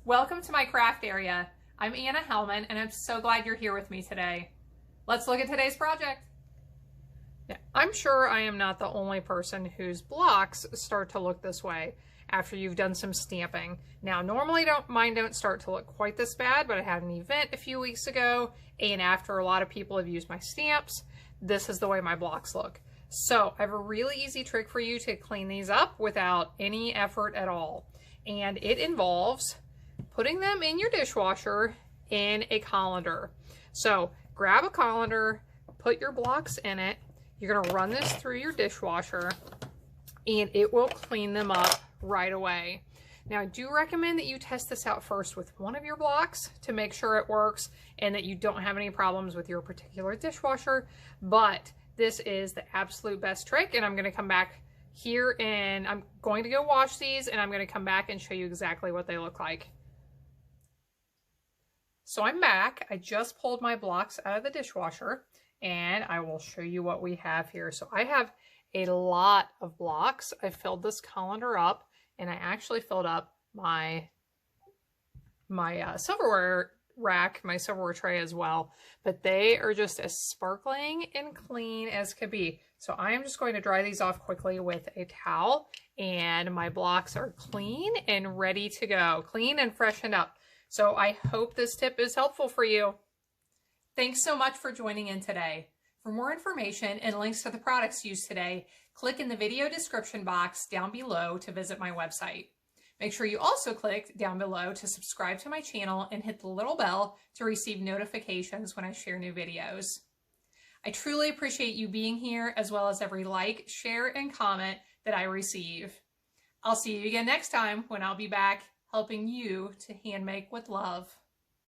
Welcome to my craft area. I'm Anna Hellman and I'm so glad you're here with me today. Let's look at today's project. Now, I'm sure I am not the only person whose blocks start to look this way after you've done some stamping. Now, normally mine don't start to look quite this bad, but I had an event a few weeks ago, and after a lot of people have used my stamps, this is the way my blocks look. So I have a really easy trick for you to clean these up without any effort at all. And it involves putting them in your dishwasher in a colander. So grab a colander, put your blocks in it. You're gonna run this through your dishwasher and it will clean them up right away. Now, I do recommend that you test this out first with one of your blocks to make sure it works and that you don't have any problems with your particular dishwasher, but this is the absolute best trick, and I'm gonna come back here and I'm going to go wash these and I'm gonna come back and show you exactly what they look like. So I'm back. I just pulled my blocks out of the dishwasher and I will show you what we have here. So I have a lot of blocks. I filled this colander up and I actually filled up my silverware rack, my silverware tray as well, but they are just as sparkling and clean as could be. So I am just going to dry these off quickly with a towel, and my blocks are clean and ready to go, clean and freshened up. So I hope this tip is helpful for you. Thanks so much for joining in today. For more information and links to the products used today, click in the video description box down below to visit my website. Make sure you also click down below to subscribe to my channel and hit the little bell to receive notifications when I share new videos. I truly appreciate you being here, as well as every like, share, and comment that I receive. I'll see you again next time when I'll be back helping you to hand make with love.